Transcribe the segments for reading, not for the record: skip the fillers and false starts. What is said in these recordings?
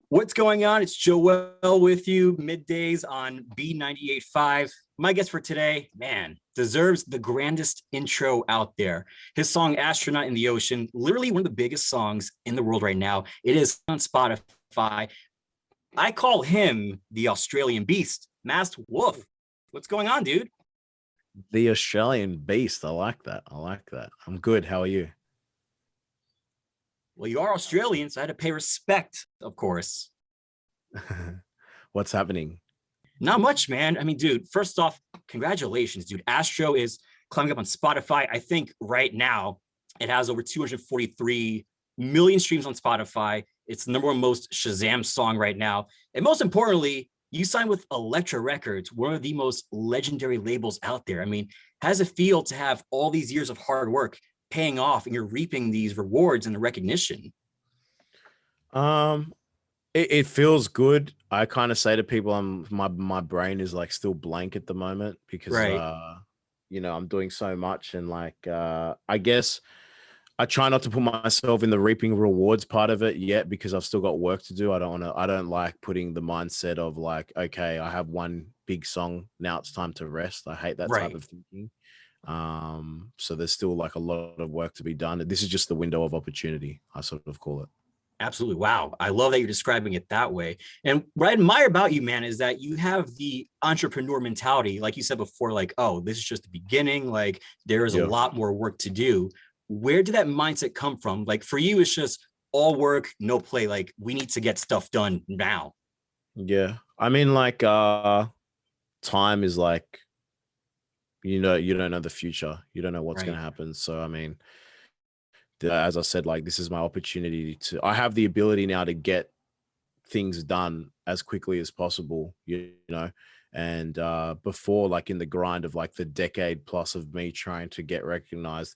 What's going on? It's Joel with you, middays on B98.5. My guest for today, man, deserves the grandest intro out there. His song Astronaut in the Ocean, literally one of the biggest songs in the world right now. It is on Spotify. I call him the Australian Beast, Masked Wolf. What's going on, dude? The Australian Beast. I like that. I like that. I'm good. How are you? Well, you are Australian, so I had to pay respect, of course. What's happening? Not much, man. I mean, dude, first off, congratulations, dude. Astro is climbing up on Spotify. I think right now it has over 243 million streams on Spotify. It's the number one most Shazam song right now. And most importantly, you signed with Elektra Records, one of the most legendary labels out there. I mean, how does it feel to have all these years of hard work paying off and you're reaping these rewards and the recognition? Um, it feels good. I kind of say to people, my brain is like still blank at the moment because Right, I'm doing so much and I guess I try not to put myself in the reaping rewards part of it yet because I've still got work to do. I don't like putting the mindset of like, okay, I have one big song, now it's time to rest. I hate that type right. of thinking. So there's still like a lot of work to be done. This is just the window of opportunity, I sort of call it. Absolutely. Wow. I love that you're describing it that way. And what I admire about you, man, is that you have the entrepreneur mentality. Like you said before, like, oh, this is just the beginning. Like, there is a Yeah. lot more work to do. Where did that mindset come from? Like, for you, it's just all work, no play. Like, we need to get stuff done now. Yeah. I mean, time is like, you don't know the future. You don't know what's going Right. to happen. So, I mean, as I said, like, this is my opportunity I have the ability now to get things done as quickly as possible, and before, like in the grind of like the decade plus of me trying to get recognized,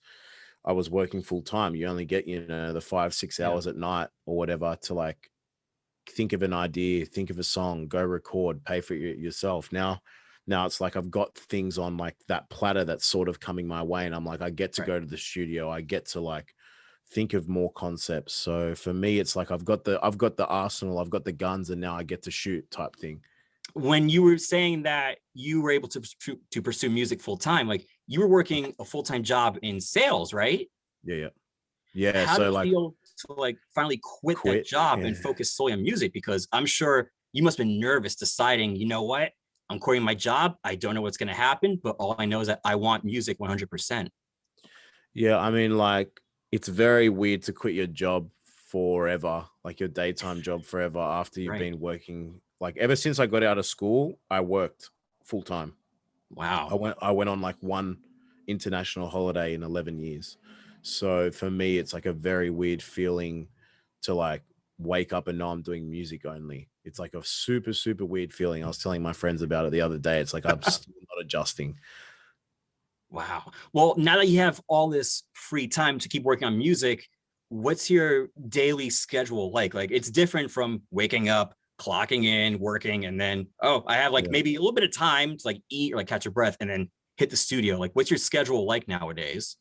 I was working full time. You only get, the 5, 6 Yeah. hours at night or whatever to like think of an idea, think of a song, go record, pay for it yourself. Now it's like I've got things on like that platter that's sort of coming my way, and I'm like, I get to Right. go to the studio, I get to like think of more concepts. So for me, it's like I've got the arsenal, I've got the guns, and now I get to shoot type thing. When you were saying that you were able to pursue music full time, like you were working a full time job in sales, right? Yeah, yeah, yeah. How did So it like feel to like finally quit that quit. job and Yeah. focus solely on music? Because I'm sure you must have been nervous deciding, you know what, I'm quitting my job. I don't know what's going to happen, but all I know is that I want music 100%. Yeah, I mean, like, it's very weird to quit your job forever, like your daytime job forever after you've Right. been working. Like ever since I got out of school, I worked full time. I Wow. went I went on like one international holiday in 11 years. So for me, it's like a very weird feeling to like wake up and know I'm doing music only. It's like a super, super weird feeling. I was telling my friends about it the other day. It's like I'm still not adjusting. Wow. Well, now that you have all this free time to keep working on music, what's your daily schedule like? Like it's different from waking up, clocking in, working, and then, oh, I have like Yeah. maybe a little bit of time to like eat or like catch your breath and then hit the studio. Like what's your schedule like nowadays?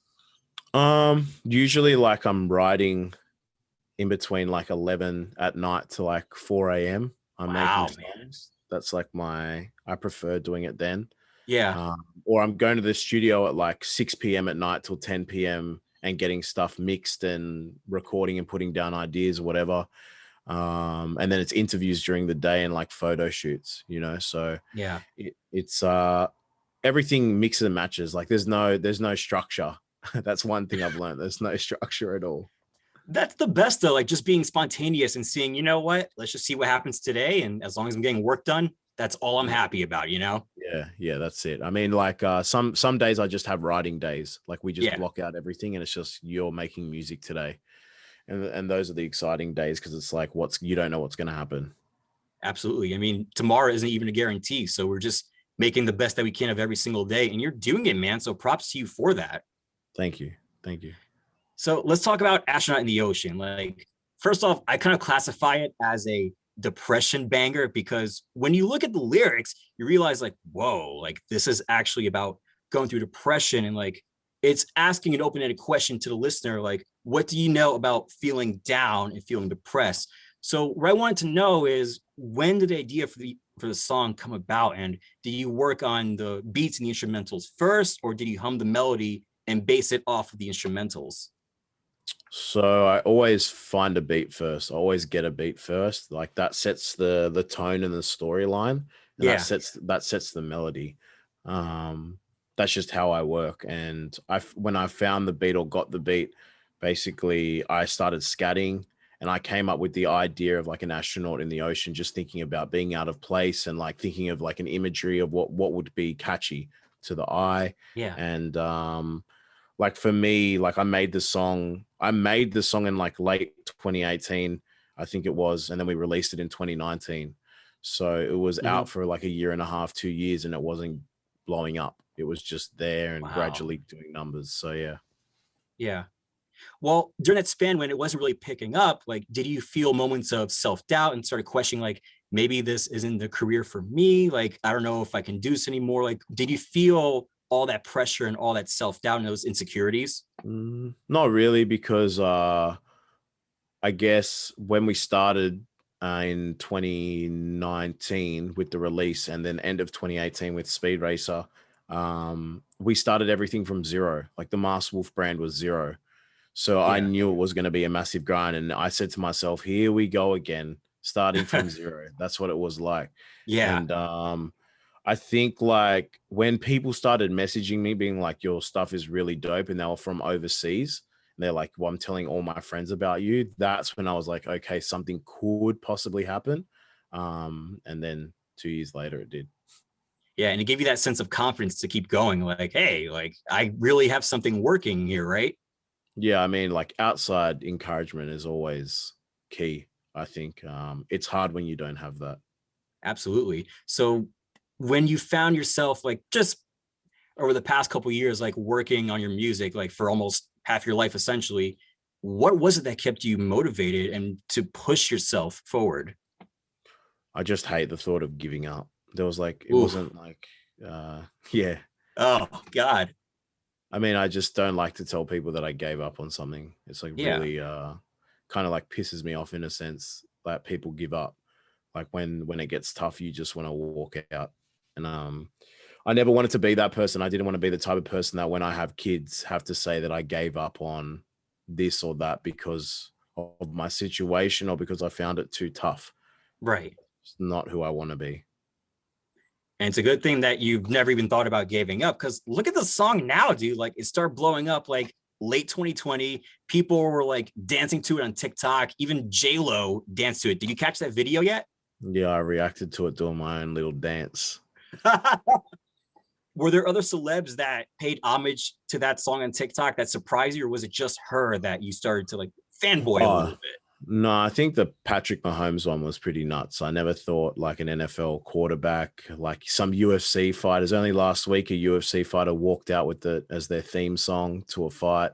Usually like I'm writing in between like 11 at night to like 4 a.m. I'm making Wow, man. songs. That's like I prefer doing it then. Yeah. Or I'm going to the studio at like 6 p.m. at night till 10 p.m. and getting stuff mixed and recording and putting down ideas or whatever. And then it's interviews during the day and like photo shoots, so Yeah. it's everything mixes and matches. Like there's no structure. That's one thing I've learned. There's no structure at all. That's the best though, like just being spontaneous and seeing, you know what, let's just see what happens today. And as long as I'm getting work done, that's all I'm Yeah. happy about, you know? Yeah, that's it. I mean, like some days I just have writing days. Like we just Yeah. block out everything and it's just you're making music today. And those are the exciting days because it's like you don't know what's going to happen. Absolutely. I mean, tomorrow isn't even a guarantee. So we're just making the best that we can of every single day. And you're doing it, man. So props to you for that. Thank you. Thank you. So let's talk about Astronaut in the Ocean. Like, first off, I kind of classify it as a depression banger because when you look at the lyrics, you realize, like, whoa, like this is actually about going through depression and like it's asking an open-ended question to the listener, like, what do you know about feeling down and feeling depressed? So what I wanted to know is, when did the idea for the song come about, and did you work on the beats and the instrumentals first, or did you hum the melody and base it off of the instrumentals? So I always find a beat first. I always get a beat first. Like that sets the tone and the storyline, and Yeah. that sets the melody. Um, that's just how I work. And when I found the beat or got the beat, basically I started scatting, and I came up with the idea of like an astronaut in the ocean, just thinking about being out of place and like thinking of like an imagery of what would be catchy to the eye. Yeah. And like for me, like I made the song in like late 2018, I think it was, and then we released it in 2019. So it was Mhm. out for like a year and a half, 2 years, and it wasn't blowing up. It was just there and Wow. gradually doing numbers. So yeah. Yeah. Well, during that span when it wasn't really picking up, like, did you feel moments of self-doubt and started questioning, like, maybe this isn't the career for me? Like, I don't know if I can do this anymore. Like, did you feel all that pressure and all that self-doubt and those insecurities? Not really, because I guess when we started in 2019 with the release, and then end of 2018 with Speed Racer, we started everything from zero. Like the Master Wolf brand was zero. So I Yeah. knew it was going to be a massive grind. And I said to myself, here we go again, starting from zero. That's what it was like. Yeah. And I think like when people started messaging me being like, your stuff is really dope, and they were from overseas, and they're like, well, I'm telling all my friends about you. That's when I was like, okay, something could possibly happen. And then 2 years later, it did. Yeah. And it gave you that sense of confidence to keep going. Like, hey, like, I really have something working here, right? Yeah, I mean, like outside encouragement is always key. I think it's hard when you don't have that. Absolutely. So when you found yourself, like, just over the past couple of years, like working on your music, like for almost half your life, essentially, what was it that kept you motivated and to push yourself forward? I just hate the thought of giving up. There was like, it Ooh. wasn't like, yeah. Oh God. I mean, I just don't like to tell people that I gave up on something. It's like Yeah. really kind of like pisses me off in a sense that people give up. Like when it gets tough, you just want to walk out. And I never wanted to be that person. I didn't want to be the type of person that when I have kids have to say that I gave up on this or that because of my situation or because I found it too tough. Right. It's not who I want to be. And it's a good thing that you've never even thought about giving up, because look at the song now, dude. Like, it started blowing up like late 2020. People were like dancing to it on TikTok. Even J-Lo danced to it. Did you catch that video yet? Yeah, I reacted to it doing my own little dance. Were there other celebs that paid homage to that song on TikTok that surprised you, or was it just her that you started to like fanboy a little Oh, bit? no, I think the Patrick Mahomes one was pretty nuts. I never thought like an NFL quarterback, like some UFC fighters. Only last week, a UFC fighter walked out with it as their theme song to a fight.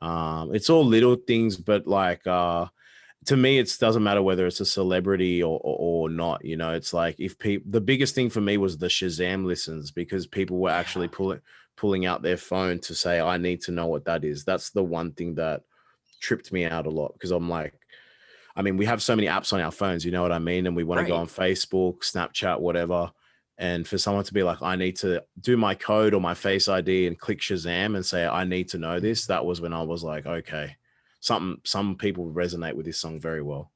It's all little things, but like to me, it doesn't matter whether it's a celebrity or not. You know, it's like if people. The biggest thing for me was the Shazam listens, because people were actually Yeah. pulling out their phone to say, "I need to know what that is." That's the one thing that tripped me out a lot, because I'm like, I mean, we have so many apps on our phones, you know what I mean? And we want to go Right. on Facebook, Snapchat, whatever. And for someone to be like, I need to do my code or my face ID and click Shazam and say, I need to know this. That was when I was like, okay, some people resonate with this song very well.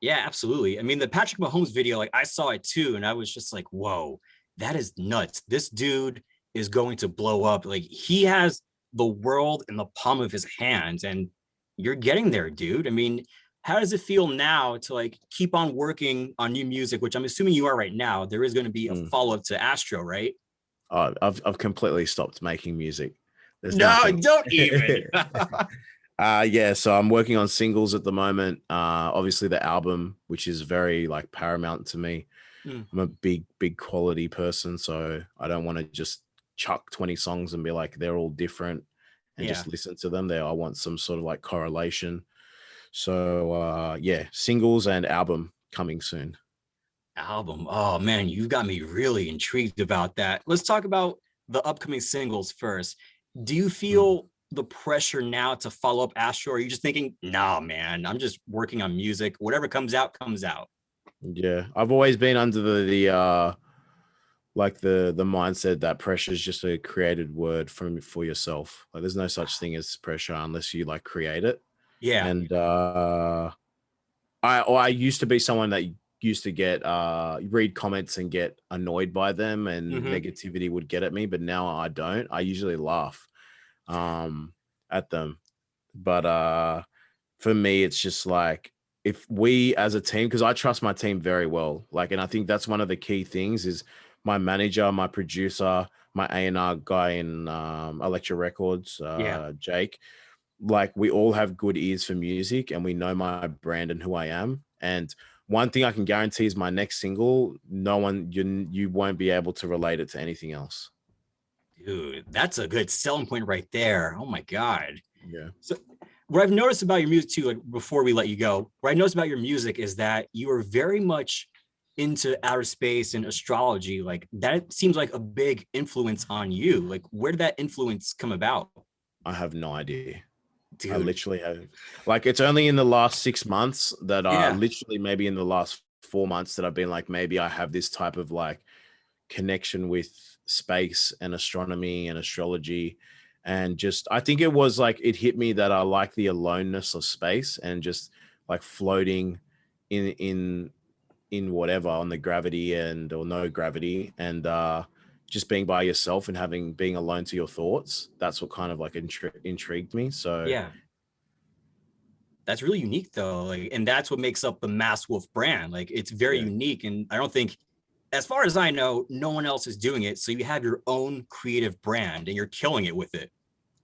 Yeah, absolutely. I mean, the Patrick Mahomes video, like, I saw it too, and I was just like, whoa, that is nuts. This dude is going to blow up. Like, he has the world in the palm of his hands, and you're getting there, dude. I mean, how does it feel now to like keep on working on new music, which I'm assuming you are right now? There is going to be a Mm. follow-up to Astro, right? I've completely stopped making music. There's No, nothing. don't even. Yeah, so I'm working on singles at the moment. Obviously the album, which is very like paramount to me. Hmm. I'm a big quality person, so I don't want to just chuck 20 songs and be like they're all different and Yeah. just listen to them. There, I want some sort of like correlation. So yeah, singles and album coming soon. Album. Oh man, you got me really intrigued about that. Let's talk about the upcoming singles first. Do you Mm. feel the pressure now to follow up Astro? Or are you just thinking, nah, man, I'm just working on music. Whatever comes out, comes out. Yeah, I've always been under the like the mindset that pressure is just a created word for yourself. Like there's no such thing as pressure unless you like create it. Yeah. And I used to be someone that used to get read comments and get annoyed by them, and negativity would get at me, but now I don't. I usually laugh at them. But for me, it's just like, if we as a team, because I trust my team very well, like, and I think that's one of the key things is my manager, my producer, my A&R guy in Electra Records, Jake, like we all have good ears for music and we know my brand and who I am. And one thing I can guarantee is my next single, no one, you won't be able to relate it to anything else. Dude, that's a good selling point right there. Oh my God. Yeah. So what I've noticed about your music too, like before we let you go, what I noticed about your music is that you are very much into outer space and astrology. Like that seems like a big influence on you. Like where did that influence come about? I have no idea. Dude. I literally have, like, it's only in the last 6 months that literally maybe in the last 4 months that I've been like, maybe I have this type of like connection with space and astronomy and astrology. And just, I think it was like, it hit me that I like the aloneness of space and just like floating in whatever, on the gravity and or no gravity, and just being by yourself and being alone to your thoughts. That's what kind of like intrigued me. So yeah, that's really unique though. Like, and that's what makes up the Masked Wolf brand. Like it's very unique. And I don't think, as far as I know, no one else is doing it. So you have your own creative brand and you're killing it with it.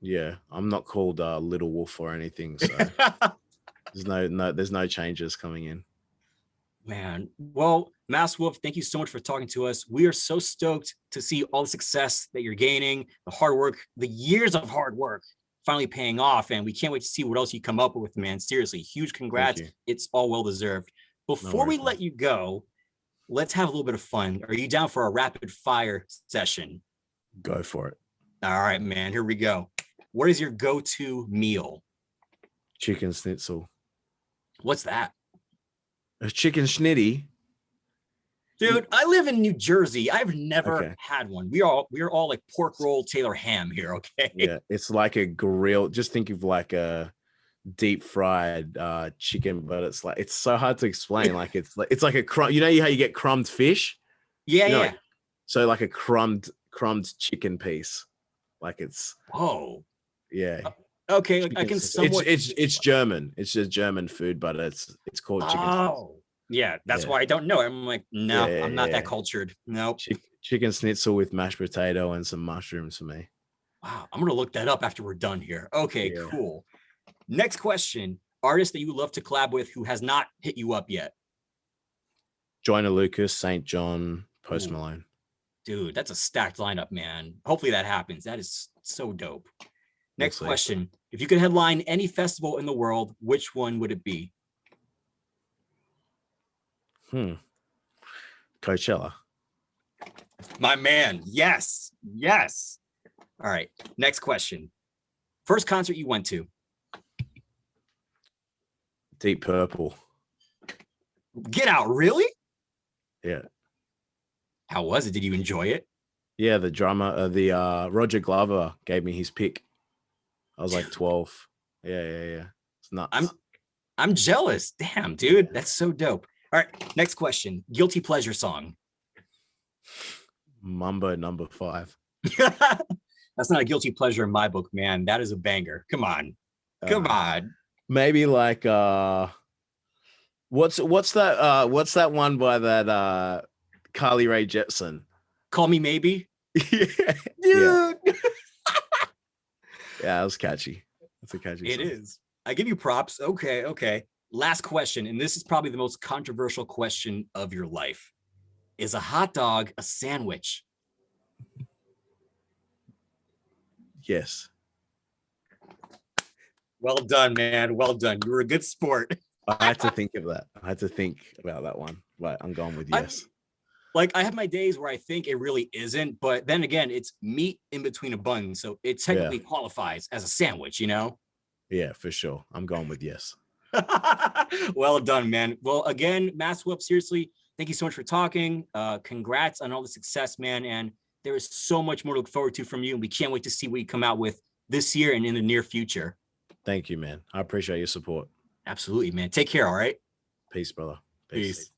Yeah, I'm not called Little Wolf or anything. So there's no changes coming in. Man, well, Masked Wolf, thank you so much for talking to us. We are so stoked to see all the success that you're gaining, the hard work, the years of hard work finally paying off. And we can't wait to see what else you come up with, man. Seriously, huge congrats. It's all well deserved. Before we let you go, let's have a little bit of fun. Are you down for a rapid fire session? Go for it. All right, man. Here we go. What is your go-to meal? Chicken schnitzel. What's that? A chicken schnitty. Dude, I live in New Jersey. I've never had one. We are all like pork roll Taylor ham here, okay? Yeah, it's like a grill. Just think of like a deep fried chicken, but it's so hard to explain. Like it's like a crumb. You know how you get crumbed fish? Yeah, you know, yeah. Like, so like a crumbed chicken piece. Like it's yeah. Okay, I can somewhat. It's German. It's just German food, but it's called chicken. Oh, yeah. That's why I don't know. I'm like, no, I'm not that cultured. Nope. Chicken schnitzel with mashed potato and some mushrooms for me. Wow, I'm gonna look that up after we're done here. Okay, cool. Next question: artist that you would love to collab with who has not hit you up yet? Joyner Lucas, St. John, Post Malone. Dude, that's a stacked lineup, man. Hopefully that happens. That is so dope. Next question. If you could headline any festival in the world, which one would it be? Coachella. My man. Yes. Yes. All right. Next question. First concert you went to? Deep Purple. Get out. Really? Yeah. How was it? Did you enjoy it? Yeah, the drummer, Roger Glover gave me his pick. I was like 12. Yeah. It's nuts. I'm jealous. Damn, dude. That's so dope. All right. Next question. Guilty pleasure song. Mambo number 5. That's not a guilty pleasure in my book, man. That is a banger. Come on. Come on. Maybe like what's that one by that Carly Rae Jepsen? Call Me Maybe. Yeah. Dude. Yeah, it was catchy. It's a catchy song. It is. I give you props. Okay. Last question, and this is probably the most controversial question of your life. Is a hot dog a sandwich? Yes. Well done, man. Well done. You were a good sport. I had to think of that. I had to think about that one, but I'm going with yes. Like I have my days where I think it really isn't, but then again, it's meat in between a bun, so it technically qualifies as a sandwich, you know? Yeah, for sure. I'm going with yes. Well done, man. Well, again, Maxwell, seriously, thank you so much for talking. Congrats on all the success, man. And there is so much more to look forward to from you. And we can't wait to see what you come out with this year and in the near future. Thank you, man. I appreciate your support. Absolutely, man. Take care. All right. Peace, brother. Peace.